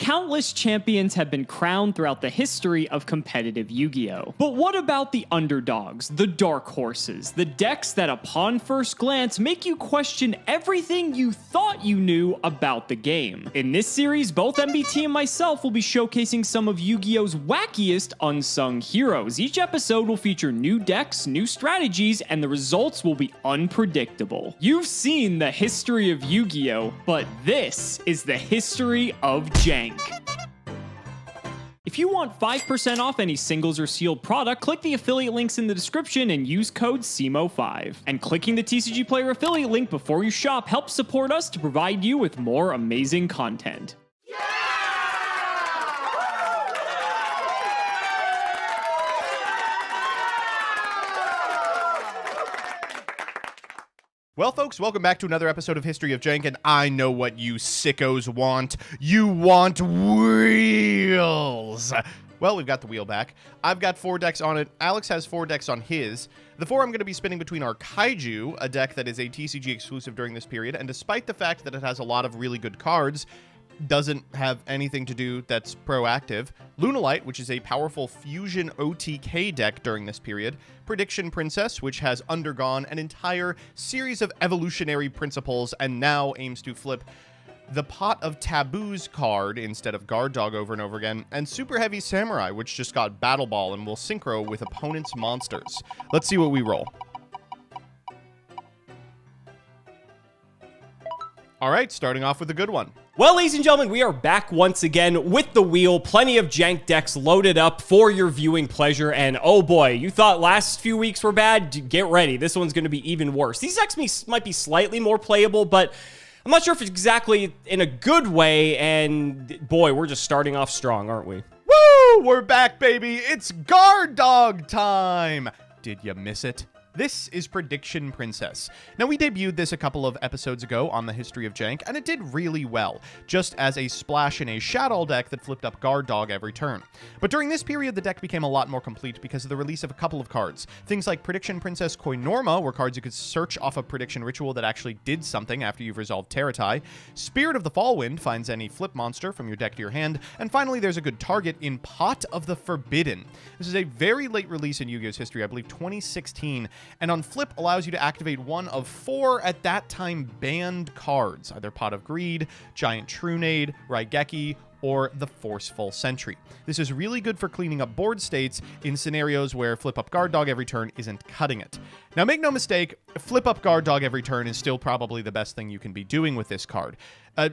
countless champions have been crowned throughout the history of competitive Yu-Gi-Oh! But what about the underdogs, the dark horses, the decks that upon first glance make you question everything you thought you knew about the game? In this series, both MBT and myself will be showcasing some of Yu-Gi-Oh's wackiest unsung heroes. Each episode will feature new decks, new strategies, and the results will be unpredictable. You've seen the history of Yu-Gi-Oh!, but this is the history of Jank. If you want 5% off any singles or sealed product, click the affiliate links in the description and use code CIMOOOOO5. And clicking the TCG Player affiliate link before you shop helps support us to provide you with more amazing content. Well, folks, welcome back to another episode of History of Jank, and I know what you sickos want. You want wheels! Well, we've got the wheel back. I've got 4 decks on it. Alex has 4 decks on his. The 4 I'm going to be spinning between are Kaiju, a deck that is a TCG exclusive during this period, and despite the fact that it has a lot of really good cards, doesn't have anything to do that's proactive. Lunalite, which is a powerful fusion OTK deck during this period. Prediction Princess, which has undergone an entire series of evolutionary principles and now aims to flip the Pot of Taboos card instead of Guard Dog over and over again. And Super Heavy Samurai, which just got Battle Ball and will synchro with opponents' monsters. Let's see what we roll. All right, starting off with a good one. Well, ladies and gentlemen, we are back once again with the wheel. Plenty of Jank decks loaded up for your viewing pleasure. And oh boy, you thought last few weeks were bad? Get ready. This one's going to be even worse. These decks might be slightly more playable, but I'm not sure if it's exactly in a good way. And boy, we're just starting off strong, aren't we? Woo! We're back, baby. It's Guard Dog time. Did you miss it? This is Prediction Princess. Now, we debuted this a couple of episodes ago on the History of Jank, and it did really well, just as a splash in a Shadow deck that flipped up Guard Dog every turn. But during this period, the deck became a lot more complete because of the release of a couple of cards. Things like Prediction Princess Koinorma were cards you could search off a prediction ritual that actually did something after you've resolved Terratai. Spirit of the Fallwind finds any flip monster from your deck to your hand. And finally, there's a good target in Pot of the Forbidden. This is a very late release in Yu-Gi-Oh's history, I believe 2016. And on flip allows you to activate one of 4 at that time banned cards, either Pot of Greed, Giant Trunade, Raigeki, or the Forceful Sentry. This is really good for cleaning up board states in scenarios where flip up Guard Dog every turn isn't cutting it. Now, make no mistake, flip up Guard Dog every turn is still probably the best thing you can be doing with this card.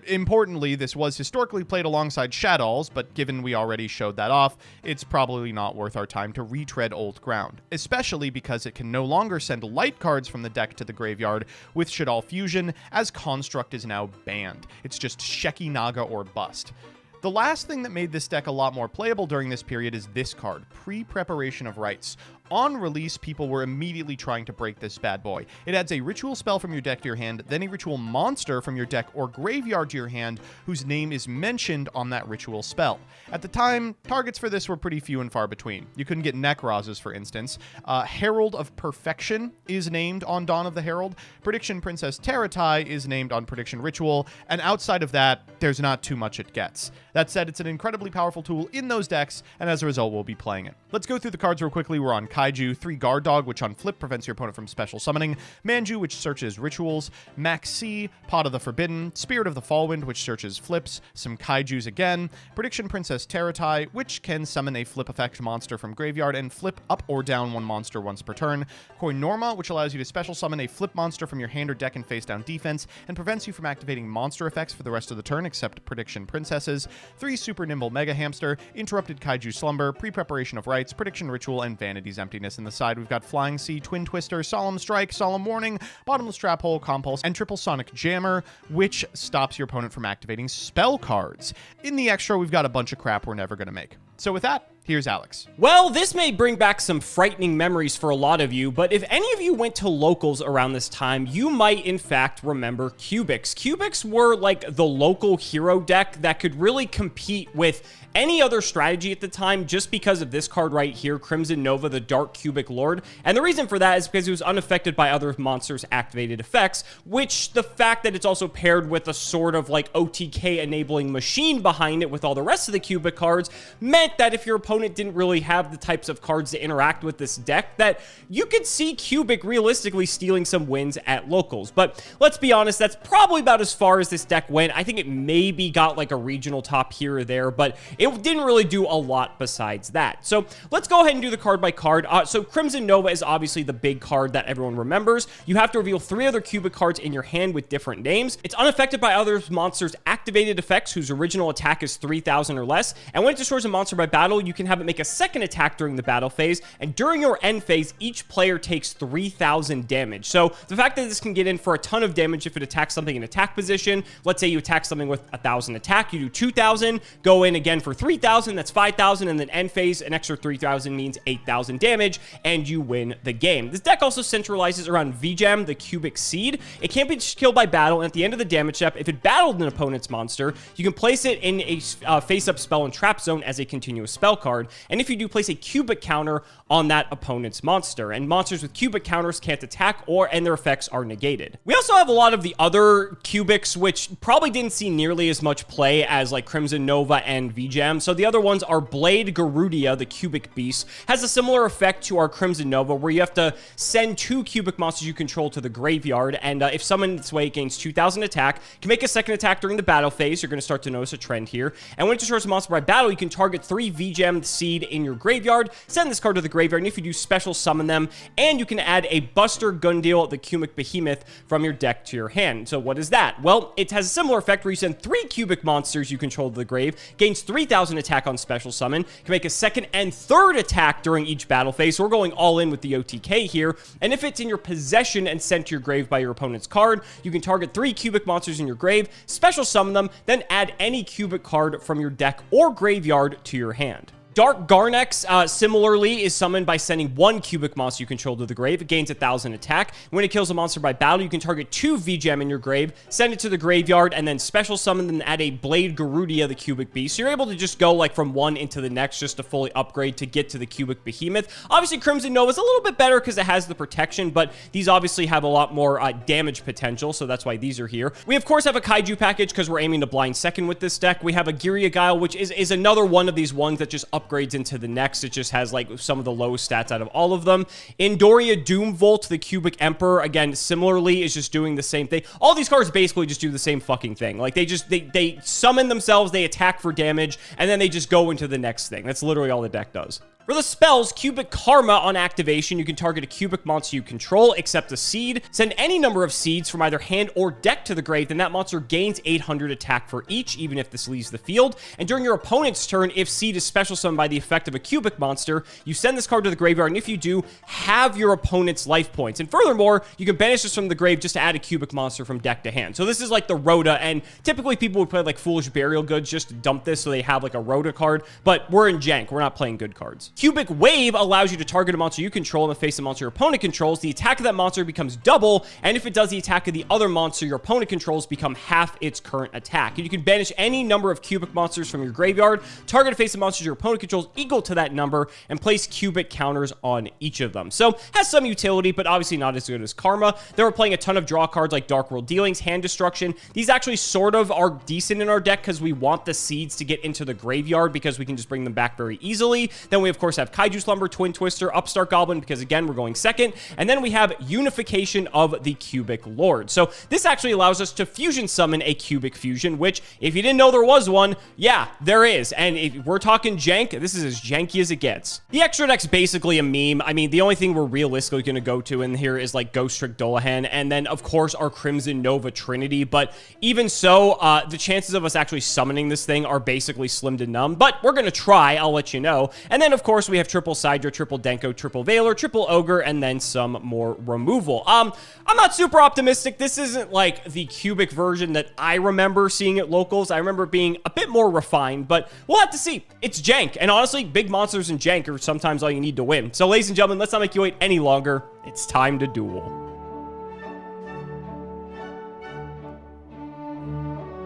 Importantly, this was historically played alongside Shadows, but given we already showed that off, it's probably not worth our time to retread old ground, especially because it can no longer send light cards from the deck to the graveyard with Shadow Fusion, as Construct is now banned. It's just Sheki Naga or bust. The last thing that made this deck a lot more playable during this period is this card, Pre-Preparation of Rites. On release, people were immediately trying to break this bad boy. It adds a ritual spell from your deck to your hand, then a ritual monster from your deck or graveyard to your hand whose name is mentioned on that ritual spell. At the time, targets for this were pretty few and far between. You couldn't get Necrozes, for instance. Herald of Perfection is named on Dawn of the Herald. Prediction Princess Terratai is named on Prediction Ritual, and outside of that, there's not too much it gets. That said, it's an incredibly powerful tool in those decks, and as a result, we'll be playing it. Let's go through the cards real quickly. We're on Kaiju, 3 Guard Dog, which on flip prevents your opponent from special summoning, Manju, which searches rituals, Maxi, Pot of the Forbidden, Spirit of the Fallwind, which searches flips, some Kaijus again, Prediction Princess Terratai, which can summon a flip effect monster from graveyard and flip up or down 1 monster once per turn, Koinorma, which allows you to special summon a flip monster from your hand or deck and face down defense, and prevents you from activating monster effects for the rest of the turn except Prediction Princesses, 3 Super Nimble Mega Hamster, Interrupted Kaiju Slumber, Pre-Preparation of Rites, Prediction Ritual, and Vanity's Emptiness. In the side, we've got Flying Sea, Twin Twister, Solemn Strike, Solemn Warning, Bottomless Trap Hole, Compulse, and Triple Sonic Jammer, which stops your opponent from activating spell cards. In the extra, we've got a bunch of crap we're never going to make. So with that, Here's Alex. Well, this may bring back some frightening memories for a lot of you, but if any of you went to locals around this time, you might in fact remember Cubics. Cubics were like the local hero deck that could really compete with any other strategy at the time just because of this card right here, Crimson Nova, the Dark Cubic Lord. And the reason for that is because it was unaffected by other monsters' activated effects, which the fact that it's also paired with a sort of like OTK enabling machine behind it with all the rest of the Cubic cards meant that if your opponent didn't really have the types of cards to interact with this deck, that you could see Cubic realistically stealing some wins at locals. But let's be honest, that's probably about as far as this deck went. I think it maybe got like a regional top here or there, but it didn't really do a lot besides that. So let's go ahead and do the card by card. So Crimson Nova is obviously the big card that everyone remembers. You have to reveal 3 other Cubic cards in your hand with different names. It's unaffected by other monsters' activated effects whose original attack is 3,000 or less. And when it destroys a monster by battle, you can have it make a second attack during the battle phase. And during your end phase, each player takes 3,000 damage. So the fact that this can get in for a ton of damage if it attacks something in attack position, let's say you attack something with 1,000 attack, you do 2,000, go in again for 3,000, that's 5,000, and then end phase, an extra 3,000 means 8,000 damage, and you win the game. This deck also centralizes around VJam, the Cubic Seed. It can't be killed by battle, and at the end of the damage step, if it battled an opponent's monster, you can place it in a face-up spell and trap zone as a continuous spell card, and if you do, place a Cubic counter on that opponent's monster, and monsters with Cubic counters can't attack and their effects are negated. We also have a lot of the other Cubics, which probably didn't see nearly as much play as like Crimson Nova and VJam. So the other ones are Blade Garudia, the Cubic Beast, has a similar effect to our Crimson Nova, where you have to send 2 Cubic monsters you control to the graveyard, and if summoned this way, it gains 2,000 attack, can make a second attack during the battle phase. You're going to start to notice a trend here. And when it destroys a monster by battle, you can target 3 VJam Seed in your graveyard, send this card to the graveyard, and if you do, special summon them, and you can add a Buster Gundil, the Cubic Behemoth, from your deck to your hand. So what is that? Well, it has a similar effect where you send 3 Cubic monsters you control to the grave, gains 3,000 attack on special summon, can make a second and third attack during each battle phase. So we're going all in with the OTK here, and if it's in your possession and sent to your grave by your opponent's card, you can target 3 Cubic monsters in your grave, special summon them, then add any Cubic card from your deck or graveyard to your hand. Dark Garnex, similarly, is summoned by sending 1 Cubic monster you control to the grave. It gains 1,000 attack. When it kills a monster by battle, you can target 2 VJam in your grave, send it to the graveyard, and then special summon them and add a Blade Garudia, the Cubic Beast. So you're able to just go like from one into the next just to fully upgrade to get to the Cubic Behemoth. Obviously, Crimson Nova is a little bit better because it has the protection, but these obviously have a lot more damage potential, so that's why these are here. We, of course, have a Kaiju package because we're aiming to blind second with this deck. We have a Giria Guile, which is another one of these ones that just upgrades into the next. It just has like some of the lowest stats out of all of them. Indoria Doomvolt, the Cubic Emperor, again, similarly is just doing the same thing. All these cards basically just do the same fucking thing. Like they summon themselves, they attack for damage, and then they just go into the next thing. That's literally all the deck does. For the spells, Cubic Karma on activation, you can target a Cubic monster you control, except a seed. Send any number of seeds from either hand or deck to the grave, then that monster gains 800 attack for each, even if this leaves the field. And during your opponent's turn, if seed is special summoned by the effect of a Cubic monster, you send this card to the graveyard, and if you do, have your opponent's life points. And furthermore, you can banish this from the grave just to add a Cubic monster from deck to hand. So this is like the Rhoda, and typically people would play like Foolish Burial Goods just to dump this so they have like a Rhoda card, but we're in Jank, we're not playing good cards. Cubic Wave allows you to target a monster you control in the face of a monster your opponent controls. The attack of that monster becomes double, and if it does, the attack of the other monster your opponent controls become half its current attack. And you can banish any number of Cubic monsters from your graveyard, target a face of monsters your opponent controls equal to that number, and place Cubic counters on each of them. So, has some utility, but obviously not as good as Karma. They were playing a ton of draw cards like Dark World Dealings, Hand Destruction. These actually sort of are decent in our deck because we want the seeds to get into the graveyard because we can just bring them back very easily. Then we, of course, have Kaiju Slumber, Twin Twister, Upstart Goblin, because again, we're going second. And then we have Unification of the Cubic Lord. So this actually allows us to fusion summon a Cubic Fusion, which, if you didn't know there was one, yeah, there is. And if we're talking jank, this is as janky as it gets. The extra deck's basically a meme. I mean, the only thing we're realistically going to go to in here is like Ghost Trick Dullahan, and then, of course, our Crimson Nova Trinity. But even so, the chances of us actually summoning this thing are basically slim to none. But we're going to try, I'll let you know. And then, of course, course, we have triple Sidra, triple Denko, triple Valor, triple Ogre, and then some more removal. I'm not super optimistic. This isn't like the cubic version that I remember seeing at locals. I remember it being a bit more refined, but we'll have to see. It's Jank, and honestly, big monsters in Jank are sometimes all you need to win. So, ladies and gentlemen, let's not make you wait any longer. It's time to duel.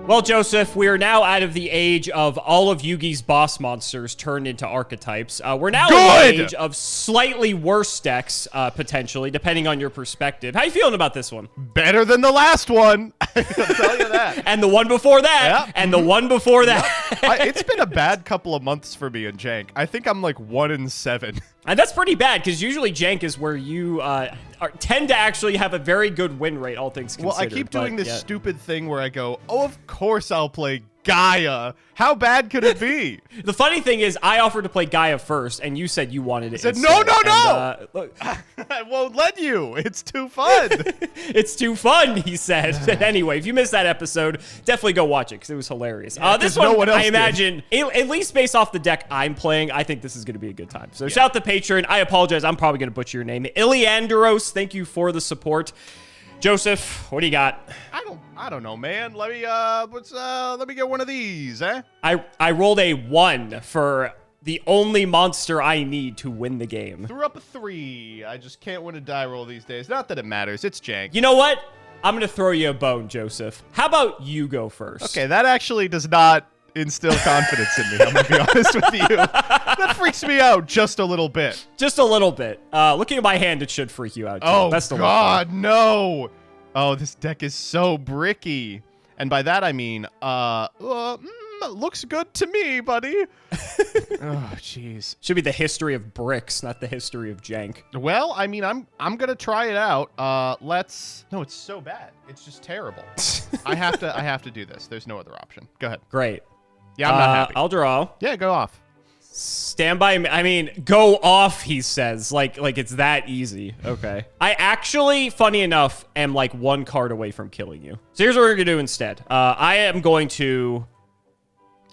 Well, Joseph, we are now out of the age of all of Yugi's boss monsters turned into archetypes. We're now in the age of slightly worse decks, potentially, depending on your perspective. How you feeling about this one? Better than the last one. I'll tell you that. And the one before that. Yep. And the one before that. Yep. It's been a bad couple of months for me in Jank. I think I'm like 1-7. And that's pretty bad, because usually Jank is where you tend to actually have a very good win rate, all things considered. Well, I keep doing this stupid thing where I go, oh, of course I'll play Gaia. How bad could it be? The funny thing is, I offered to play Gaia first, and you said you wanted it. I said, no. Look, I won't let you. It's too fun. It's too fun, he said. Anyway, if you missed that episode, definitely go watch it, because it was hilarious. This one, no one else I imagine, at least based off the deck I'm playing, I think this is going to be a good time. So shout out to Patreon. I apologize. I'm probably going to butcher your name. Iliandros, thank you for the support. Joseph, what do you got? I don't know, man. Let me get one of these, eh? I rolled a 1 for the only monster I need to win the game. Threw up a 3. I just can't win a die roll these days. Not that it matters. It's Jank. You know what? I'm going to throw you a bone, Joseph. How about you go first? Okay, that actually does not instill confidence in me. I'm going to be honest with you. That freaks me out just a little bit. Just a little bit. Looking at my hand, it should freak you out, too. Oh, God, no. Oh, this deck is so bricky. And by that, I mean, looks good to me, buddy. Oh, jeez. Should be the history of bricks, not the history of Jank. Well, I mean, I'm going to try it out. No, it's so bad. It's just terrible. I have to do this. There's no other option. Go ahead. Great. Yeah, I'm not happy. I'll draw. Yeah, go off. Stand by me. I mean, go off, he says. Like it's that easy. Okay. I actually, funny enough, am like 1 card away from killing you. So here's what we're going to do instead. I am going to...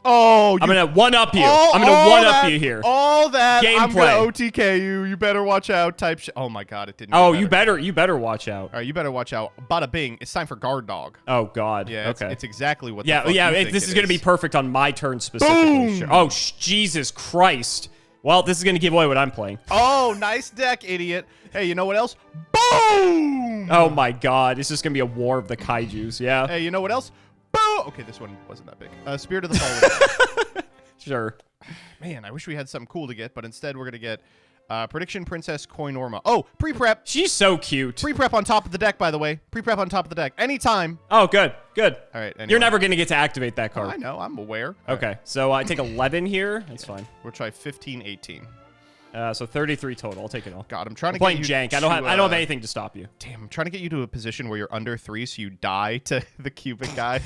Oh, I'm going to one-up you. I'm going to one-up you here. All that. Gameplay. I'm going to OTK you. You better watch out type shit. Oh, my God. It didn't Oh, get you better watch out. All right, you better watch out. Bada bing. It's time for Guard Dog. Oh, God. Yeah, okay. It's exactly what this is going to be perfect on my turn specifically. Boom! Oh, Jesus Christ. Well, this is going to give away what I'm playing. Oh, nice deck, idiot. Hey, you know what else? Boom! Oh, my God. It's just going to be a war of the kaijus, yeah? Hey, you know what else? Boom! Okay, this one wasn't that big. Spirit of the Fallen. Sure. Man, I wish we had something cool to get, but instead we're going to get Prediction Princess Koinorma. Oh, pre-prep. She's so cute. Pre-prep on top of the deck, by the way. Pre-prep on top of the deck. Anytime. Oh, good. Good. All right. Anyway. You're never going to get to activate that card. I know. I'm aware. Okay. Right. So I take 11 here. That's fine. We'll try 15, 18. So 33 total. I'll take it all. God, I'm trying to playing get you Jank. I don't have anything to stop you. Damn, I'm trying to get you to a position where you're under 3 so you die to the cubic guy.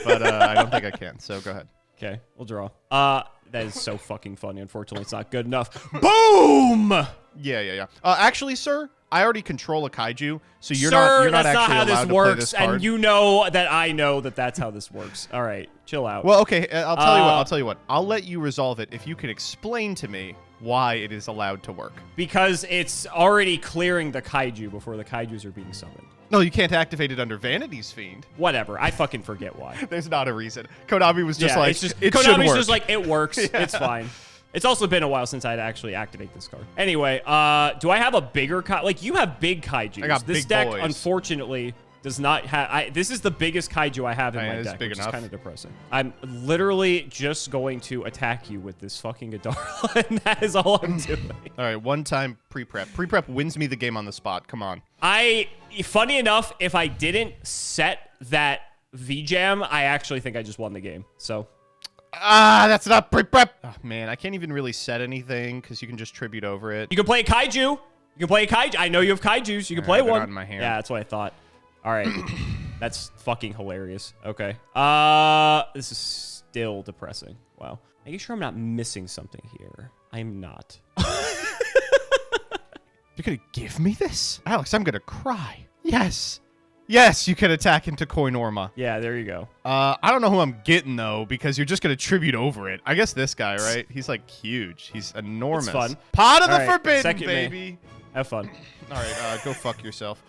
But I don't think I can. So go ahead. Okay. We'll draw. That is so fucking funny. Unfortunately, it's not good enough. Boom! Yeah. Actually, sir, I already control a kaiju, so you're not actually how allowed this to works, play this card. and you know that I know that that's how this works. All right, chill out. Well, okay, I'll tell you what. I'll let you resolve it if you can explain to me why it is allowed to work. Because it's already clearing the kaiju before the kaijus are being summoned. No, you can't activate it under Vanity's Fiend. Whatever. I fucking forget why. There's not a reason. Konami was just like, it Konami's should work. just like, it works. Yeah. It's fine. It's also been a while since I'd actually activate this card. Anywai, do I have a bigger like you have big kaijus. I got this big deck, boys. Unfortunately, does not have. This is the biggest kaiju I have in my deck, which is kind of depressing. I'm literally just going to attack you with this fucking Adara, and that is all I'm doing. All right, one time pre-prep. Pre-prep wins me the game on the spot. Come on. Funny enough, if I didn't set that V-Jam, I actually think I just won the game. So. That's not pre-prep. Oh, man, I can't even really set anything because you can just tribute over it. You can play a kaiju. You can play a kaiju. I know you have kaijus. You can play one. Not in my hand. Yeah, that's what I thought. All right. That's fucking hilarious. Okay. This is still depressing. Wow. Making sure I'm not missing something here. I'm not. You're going to give me this? Alex, I'm going to cry. Yes. Yes, you can attack into Koinorma. Yeah, there you go. I don't know who I'm getting, though, because you're just going to tribute over it. I guess this guy, right? He's, like, huge. He's enormous. It's fun. Pot of All the right, Forbidden, second baby. Have fun. All right, go fuck yourself.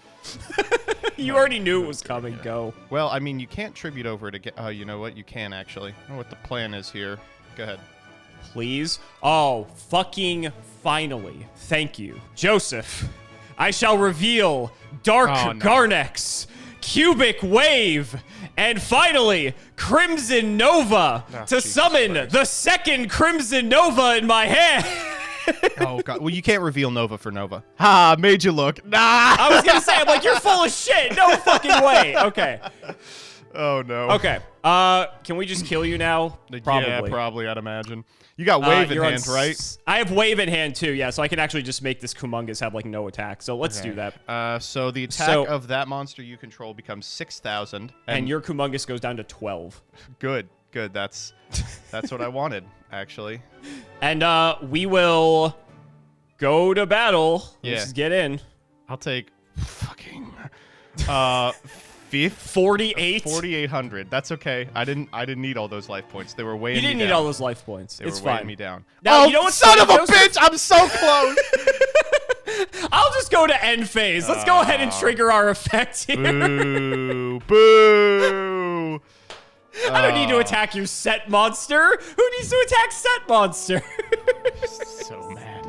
You already knew it was coming. Go. Well, I mean, you can't tribute over it again. Oh, you know what? You can, actually. I don't know what the plan is here. Go ahead. Please. Oh, fucking finally. Thank you. Joseph, I shall reveal Dark Garnex, Cubic Wave, and finally, Crimson Nova to summon the second Crimson Nova in my hand. Oh, God. Well, you can't reveal Nova for Nova. Ha, made you look. Nah. I was going to say, I'm like, you're full of shit. No fucking way. Okay. Oh, no. Okay. Can we just kill you now? Probably. Yeah, probably, I'd imagine. You got Wave in hand, right? I have Wave in hand, too, yeah, so I can actually just make this Cumulus have, like, no attack. So let's do that. So the attack of that monster you control becomes 6,000. And your Cumulus goes down to 12. Good. That's what I wanted, actually. And we will go to battle. Yeah. Let's get in. I'll take fucking 48. 4,800. That's okay. I didn't need all those life points. They were weighing me down. You didn't need all those life points. They it's were weighing fine. me down. Now, oh, you know what, son of a Joseph? bitch! I'm so close. I'll just go to end phase. Let's go ahead and trigger our effect here. Boo! Boo! I don't need to attack your set monster. Who needs to attack set monster? So mad.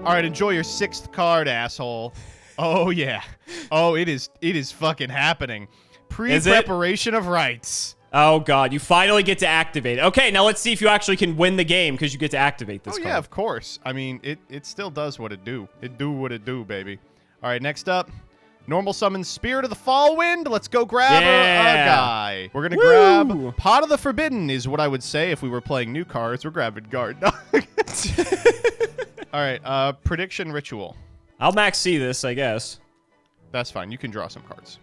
All right, enjoy your 6th card, asshole. Oh yeah. Oh, it is fucking happening. Pre-preparation of rites. Oh god, you finally get to activate it. Okay, now let's see if you actually can win the game because you get to activate this card. Yeah, of course. I mean, it still does what it do. It do what it do, baby. All right, next up. Normal summon Spirit of the Fall Wind. Let's go grab a guy. We're going to grab Pot of the Forbidden is what I would say if we were playing new cards. We're grabbing Guard Dog. All right, Prediction Ritual. I'll max C this, I guess. That's fine. You can draw some cards.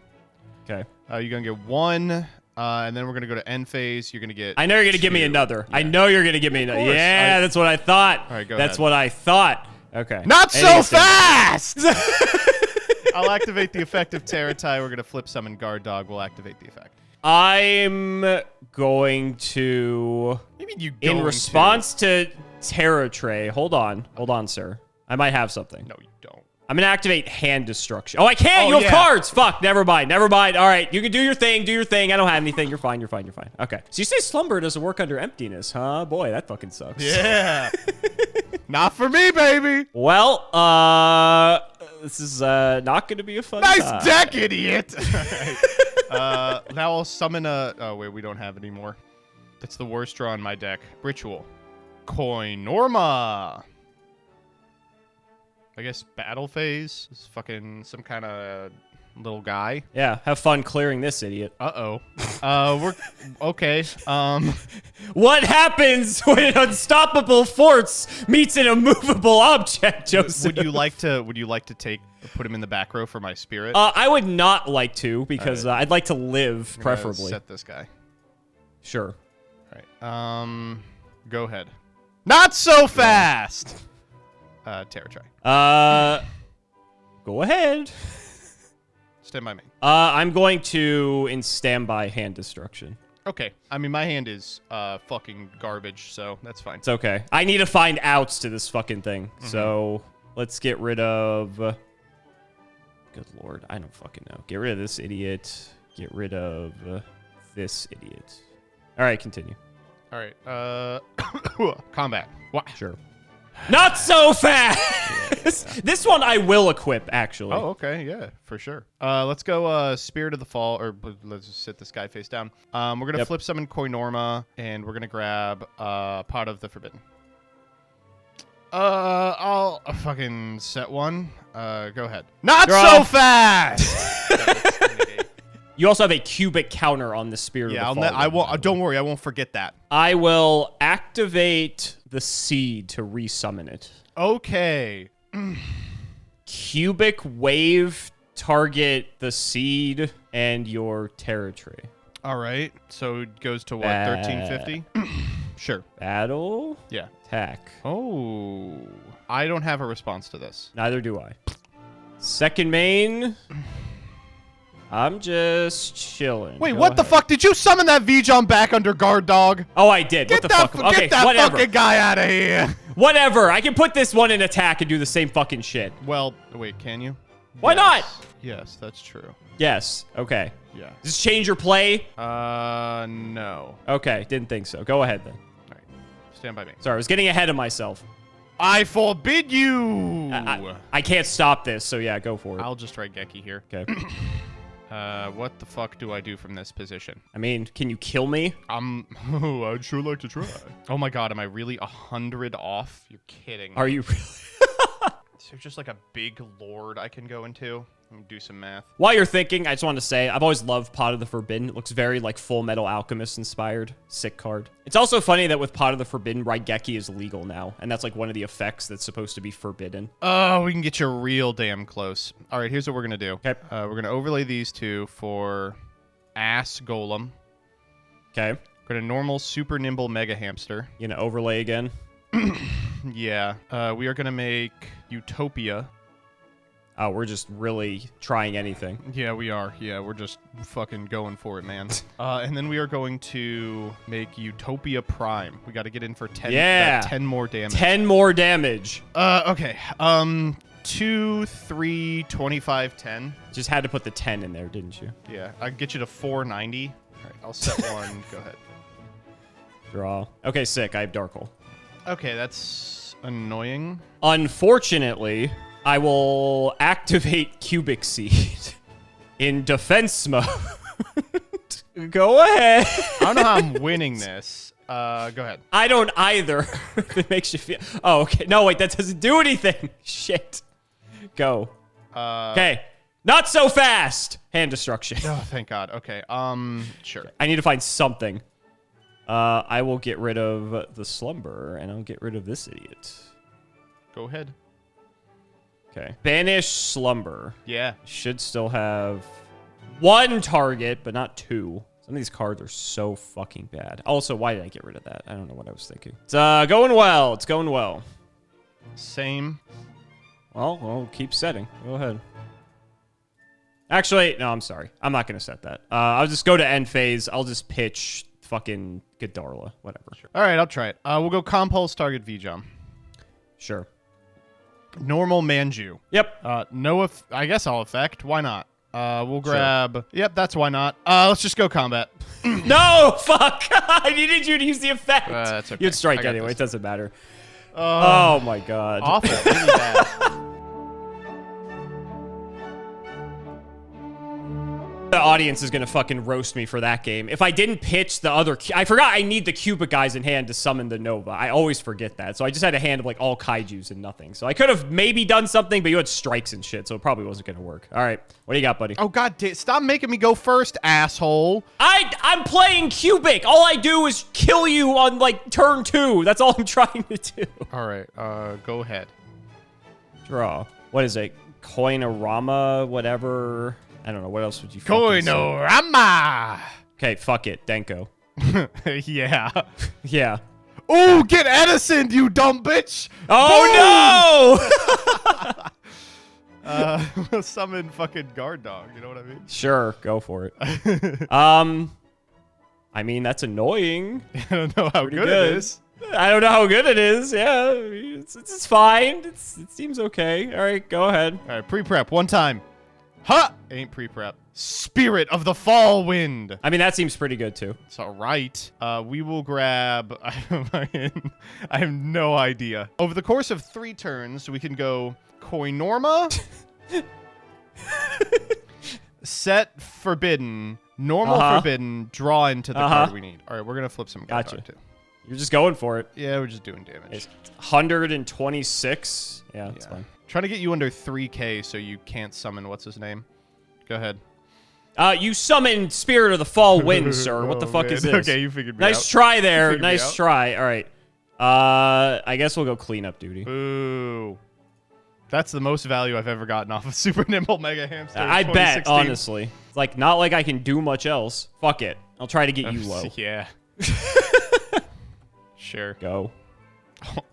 Okay. You're going to get 1, and then we're going to go to end phase. You're going to get I know you're going to give me another. Yeah. I know you're going to give me another. Yeah, that's what I thought. All right, go That's ahead. what I thought. Okay. Not so fast! I'll activate the effect of Terratai. We're going to flip summon Guard Dog. We'll activate the effect. I'm going to... What do you mean you in response to Terra Tray... Hold on, sir. I might have something. No, you don't. I'm going to activate Hand Destruction. Oh, I can't! You have cards! Fuck, never mind. All right, you can do your thing. I don't have anything. You're fine. Okay. So you say Slumber doesn't work under emptiness, huh? Boy, that fucking sucks. Yeah. Not for me, baby. Well, this is not going to be a fun time. Deck, idiot. Now I'll summon a... Oh, wait, we don't have any more. That's the worst draw in my deck. Ritual. Koinorma. I guess battle phase is fucking some kind of little guy. Yeah, have fun clearing this idiot. Uh-oh. We're... Okay. What happens when an unstoppable force meets an immovable object, Joseph? Would you like to put him in the back row for my spirit? I would not like to because I'd like to live, preferably. Set this guy. Sure. All right. Go ahead. Not so fast. Terra try. Go ahead. Stand by me. I'm going to in standby Hand Destruction. Okay. I mean, my hand is fucking garbage, so that's fine. It's okay. I need to find outs to this fucking thing. So let's get rid of... Good lord, I don't fucking know. Get rid of this idiot. Get rid of this idiot. All right, continue. All right. Combat. What? Sure. Not so fast! Yeah. This one I will equip, actually. Oh, okay. Yeah, for sure. Let's go Spirit of the Fall, or let's just sit this guy face down. We're going to flip summon Koinorma, and we're going to grab Pot of the Forbidden. I'll fucking set one. Go ahead. Not so fast! You also have a cubic counter on the Spirit of the Fall. I won't. Don't worry, I won't forget that. I will activate the seed to resummon it. Okay. Cubic wave, target the seed and your territory. All right. So it goes to what? 1350. Sure. Battle. Yeah. Attack. Oh. I don't have a response to this. Neither do I. Second main. I'm just chilling. Wait, Go what the ahead. fuck? Did you summon that V-Jump back under guard dog? Oh, I did. What the fuck? Okay, Get that whatever. fucking guy out of here. Whatever. I can put this one in attack and do the same fucking shit. Well, wait, can you? Why not? Yes, that's true. Yes. Okay. Yeah. Does this change your play? No. Okay. Didn't think so. Go ahead then. All right. Stand by me. Sorry, I was getting ahead of myself. I forbid you. I can't stop this, so yeah, go for it. I'll just try Geki here. Okay. What the fuck do I do from this position? I mean, can you kill me? Oh, I'd sure like to try. Oh my god, am I really 100 off? You're kidding. Are you really? Is there just like a big lord I can go into? Let me do some math. While you're thinking, I just wanted to say, I've always loved Pot of the Forbidden. It looks very like Full Metal Alchemist inspired. Sick card. It's also funny that with Pot of the Forbidden, Raigeki is legal now. And that's like one of the effects that's supposed to be forbidden. Oh, we can get you real damn close. All right, here's what we're going to do. Okay. We're going to overlay these two for ass golem. Okay. We're going to normal super nimble mega hamster. You gonna overlay again? Yeah. We are going to make utopia. Oh, we're just really trying anything. Yeah, we are. Yeah, we're just fucking going for it, man. And then we are going to make Utopia Prime. We got to get in for 10, Yeah. 10 more damage. 10 more damage. Okay. 2, 3, 25, 10. Just had to put the 10 in there, didn't you? Yeah, I'll get you to 490. All right, I'll set one. Go ahead. Draw. Okay, sick. I have Dark Hole. Okay, that's annoying. Unfortunately, I will activate Cubic Seed in defense mode. Go ahead. I don't know how I'm winning this. Go ahead. I don't either. If it makes you feel... Oh, okay. No, wait. That doesn't do anything. Shit. Go. Okay. Not so fast. Hand destruction. Oh, thank God. Okay. Sure. I need to find something. I will get rid of the Slumber, and I'll get rid of this idiot. Go ahead. Okay. Banish Slumber. Yeah. Should still have one target, but not two. Some of these cards are so fucking bad. Also, why did I get rid of that? I don't know what I was thinking. It's going well. It's going well. Same. Well, we'll keep setting. Go ahead. Actually, no, I'm sorry. I'm not going to set that. I'll just go to end phase. I'll just pitch fucking Godarla. Whatever. Sure. All right, I'll try it. We'll go Compulse target V-Jump. Sure. Normal Manju. Yep. No, I guess I'll effect. Why not? We'll grab... Sure. Yep, that's why not. Let's just go combat. No! Fuck! I needed you to use the effect. That's okay. You'd strike anyway. This. It doesn't matter. Oh my god. Awful. Really bad. The audience is going to fucking roast me for that game. If I didn't pitch the other... I forgot I need the Cubic guys in hand to summon the Nova. I always forget that. So I just had a hand of like all Kaijus and nothing. So I could have maybe done something, but you had strikes and shit. So it probably wasn't going to work. All right. What do you got, buddy? Oh, God. Stop making me go first, asshole. I'm playing Cubic. All I do is kill you on like turn 2. That's all I'm trying to do. All right. Go ahead. Draw. What is it? Coinorama, whatever... I don't know. What else would you fucking say? Koinorama! Okay, fuck it. Denko. Yeah. Yeah. Ooh, get Edison, you dumb bitch! Oh, no! We'll summon fucking guard dog. You know what I mean? Sure, go for it. I mean, that's annoying. I don't know how good it is. I don't know how good it is. Yeah, it's fine. It seems okay. All right, go ahead. All right, pre-prep one time. Ha! Ain't pre-prep. Spirit of the Fall Wind. I mean, that seems pretty good, too. It's all right. We will grab... I have no idea. Over the course of 3 turns, we can go Koinorma, set Forbidden, normal Forbidden, draw into the card we need. All right, we're going to flip some guard Gotcha. too. You're just going for it. Yeah, we're just doing damage. It's 126. Yeah, that's fine. Trying to get you under 3k so you can't summon what's his name. Go ahead. You summon Spirit of the Fall Wind, sir. What the fuck is this? Okay, you figured me out. Nice try there. Nice try. All right. I guess we'll go cleanup duty. Ooh. That's the most value I've ever gotten off of Super Nimble Mega Hamster. I bet, honestly. It's like, not like I can do much else. Fuck it. I'll try to get you low. Yeah. Sure. Go.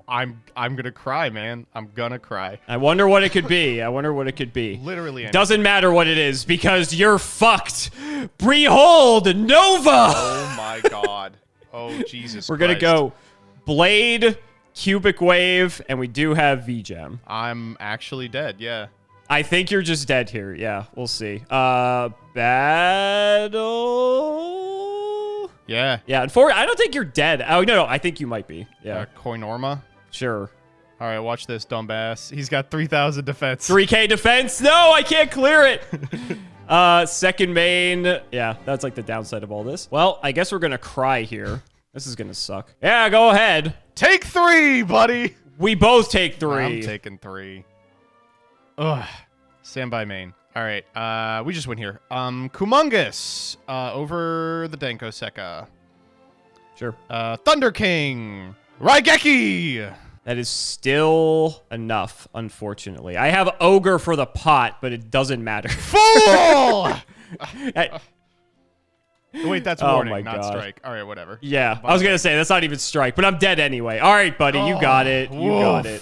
I'm gonna cry, man. I'm gonna cry. I wonder what it could be. Literally anything. Doesn't matter what it is because you're fucked. Behold, Nova. Oh my god. Oh Jesus. We're gonna go Blade, Cubic Wave, and we do have V-Gem. I'm actually dead. Yeah. I think you're just dead here. Yeah, we'll see. Battle. Yeah. Yeah, I don't think you're dead. Oh, no, I think you might be. Yeah. Koinorma. Sure. All right, watch this, dumbass. He's got 3,000 defense. 3K defense? No, I can't clear it. Second main. Yeah, that's like the downside of all this. Well, I guess we're going to cry here. This is going to suck. Yeah, go ahead. Take 3, buddy. We both take 3. I'm taking 3. Ugh. Stand by main. All right, we just went here. Kumungus over the Denko Sekka. Sure. Thunder King. Raigeki. That is still enough, unfortunately. I have Ogre for the pot, but it doesn't matter. Fool! Wait, that's warning, my not God. strike. All right, whatever. Yeah, I was going to say, that's not even strike, but I'm dead anyway. All right, buddy, you got it. You got it.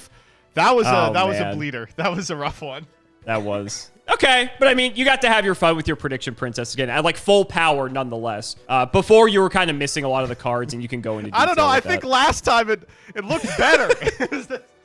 That was a man. bleeder. That was a rough one. That was. Okay, but I mean, you got to have your fun with your prediction princess again at like full power nonetheless. Before you were kind of missing a lot of the cards and you can go into detail I don't know. I with think that. last time it looked better.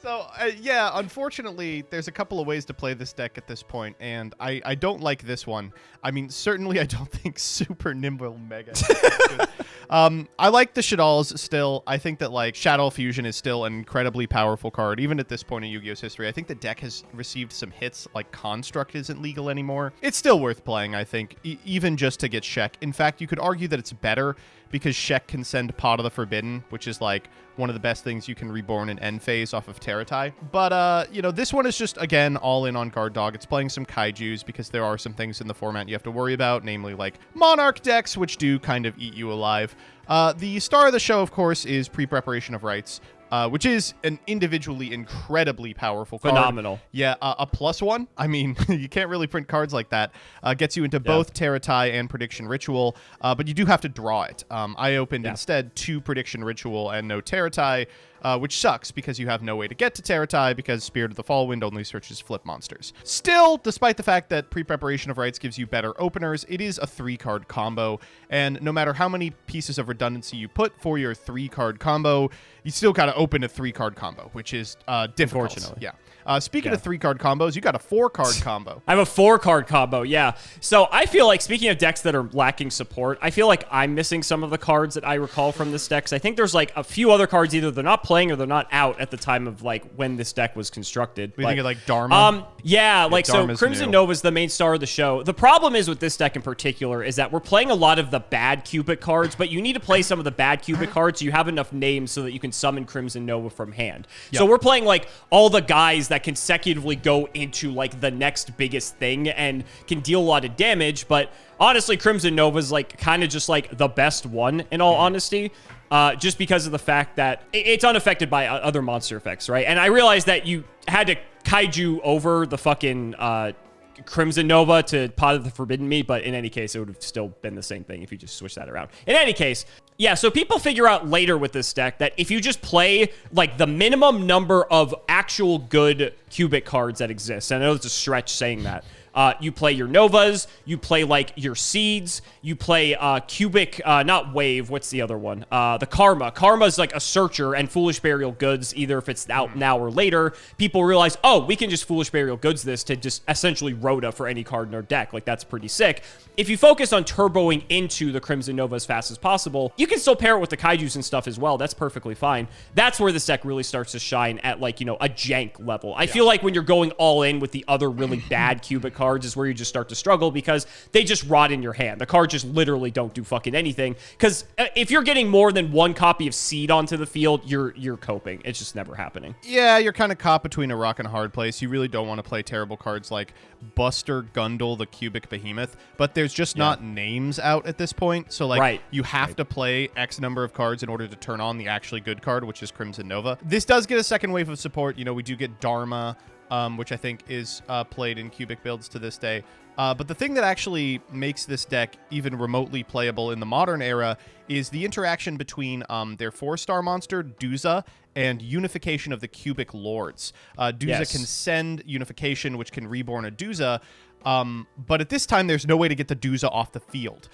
So, yeah, unfortunately, there's a couple of ways to play this deck at this point, and I don't like this one. I mean, certainly I don't think Super Nimble Mega is good. I like the Shaddolls still. I think that, like, Shadow Fusion is still an incredibly powerful card, even at this point in Yu-Gi-Oh's history. I think the deck has received some hits, like Construct isn't legal anymore. It's still worth playing, I think, even just to get Shek. In fact, you could argue that it's better because Shek can send Pot of the Forbidden, which is, like, one of the best things you can reborn in end phase off of Teratai. But, you know, this one is just, again, all in on Guard Dog. It's playing some Kaijus because there are some things in the format you have to worry about, namely, like, Monarch decks, which do kind of eat you alive. The star of the show, of course, is Pre-Preparation of Rites, which is an individually incredibly powerful card. Phenomenal. Yeah, a +1. I mean, you can't really print cards like that. Gets you into both Teratai and Prediction Ritual, but you do have to draw it. I opened instead 2 Prediction Ritual and no Teratai, which sucks because you have no way to get to Teratai because Spirit of the Fall Wind only searches flip monsters. Still, despite the fact that Pre-Preparation of Rites gives you better openers, it is a 3-card combo, and no matter how many pieces of redundancy you put for your 3-card combo, you still gotta open a 3-card combo, which is difficult. Unfortunately. Yeah. Speaking of 3-card combos, you got a 4-card combo. I have a 4-card combo, yeah. So I feel like, speaking of decks that are lacking support, I feel like I'm missing some of the cards that I recall from this deck. 'Cause I think there's like a few other cards, either they're not playing or they're not out at the time of like when this deck was constructed. We think of like Dharma? Yeah, like Dharma's so Crimson new. Nova's the main star of the show. The problem is with this deck in particular is that we're playing a lot of the bad Cupid cards, but you need to play some of the bad Cupid cards so you have enough names so that you can summon Crimson Nova from hand. So we're playing like all the guys that consecutively go into like the next biggest thing and can deal a lot of damage, but honestly Crimson Nova's like kind of just like the best one in all honesty, just because of the fact that it's unaffected by other monster effects, right? And I realized that you had to kaiju over the fucking Crimson Nova to Pot of the Forbidden Me, but in any case, it would have still been the same thing if you just switch that around. In any case, yeah, so people figure out later with this deck that if you just play, like, the minimum number of actual good Cubic cards that exist, and I know it's a stretch saying that, you play your Novas, you play, like, your Seeds, you play Cubic, not Wave, what's the other one? The Karma. Karma's like a searcher, and Foolish Burial Goods, either if it's out now or later, people realize, oh, we can just Foolish Burial Goods this to just essentially Rhoda for any card in our deck. Like, that's pretty sick. If you focus on turboing into the Crimson Nova as fast as possible, you can still pair it with the Kaijus and stuff as well. That's perfectly fine. That's where this deck really starts to shine at, like, you know, a jank level. I feel like when you're going all in with the other really bad Cubic cards is where you just start to struggle because they just rot in your hand. The cards just literally don't do fucking anything. Because if you're getting more than one copy of Seed onto the field, you're coping. It's just never happening. Yeah, you're kind of caught between a rock and a hard place. You really don't want to play terrible cards like Buster Gundle, the Cubic Behemoth, but there's just not names out at this point. So, like, you have to play X number of cards in order to turn on the actually good card, which is Crimson Nova. This does get a second wave of support. You know, we do get Dharma, which I think is played in Cubic builds to this day. But the thing that actually makes this deck even remotely playable in the modern era is the interaction between their 4-star monster, Duza, and Unification of the Cubic Lords. Duza can send Unification, which can reborn a Duza, but at this time, there's no way to get the Duza off the field.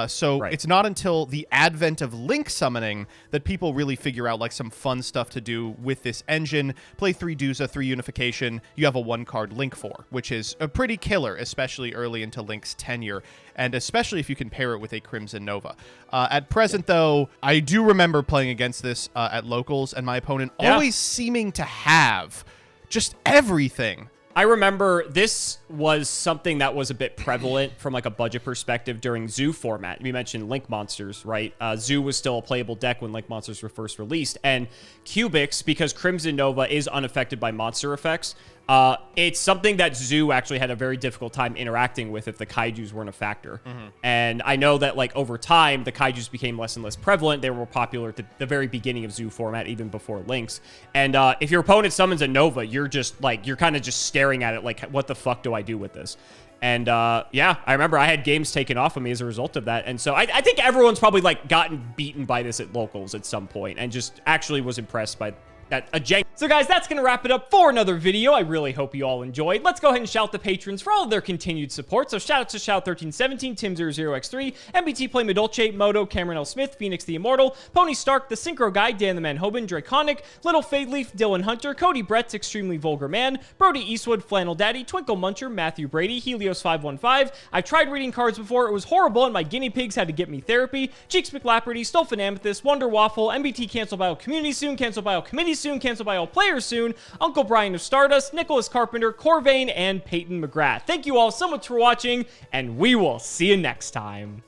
So it's not until the advent of Link summoning that people really figure out like some fun stuff to do with this engine. Play 3 Duza, 3 Unification, you have a 1-card Link 4, which is a pretty killer, especially early into Link's tenure, and especially if you can pair it with a Crimson Nova. At present, though, I do remember playing against this at locals, and my opponent always seeming to have just everything. I remember this was something that was a bit prevalent from like a budget perspective during Zoo format. We mentioned Link Monsters, right? Zoo was still a playable deck when Link Monsters were first released. And Cubics, because Crimson Nova is unaffected by monster effects, it's something that Zoo actually had a very difficult time interacting with if the kaijus weren't a factor. And I know that like over time, the kaijus became less and less prevalent. They were more popular at the very beginning of Zoo format, even before Links. And if your opponent summons a Nova, you're just like, you're kind of just staring at it like, what the fuck do I do with this? And yeah, I remember I had games taken off of me as a result of that. And so I think everyone's probably like gotten beaten by this at locals at some point and just actually was impressed by that a jank. So guys, that's going to wrap it up for another video. I really hope you all enjoyed. Let's go ahead and shout the patrons for all of their continued support. So shout out to Shout1317, Tim00x3, MBT Play Medolce, Moto, Cameron L. Smith, Phoenix the Immortal, Pony Stark, The Synchro Guy, Dan the Man Hoban, Draconic, Little Fade Leaf, Dylan Hunter, Cody Brett's Extremely Vulgar Man, Brody Eastwood, Flannel Daddy, Twinkle Muncher, Matthew Brady, Helios515. I've tried reading cards before. It was horrible and my guinea pigs had to get me therapy. Cheeks McLaperty, Stolfin Amethyst, Wonder Waffle, MBT Cancel Bio Community soon, Cancel Bio Committee soon, Cancel Bio Player soon, Uncle Brian of Stardust, Nicholas Carpenter, Corvain, and Peyton McGrath. Thank you all so much for watching, and we will see you next time.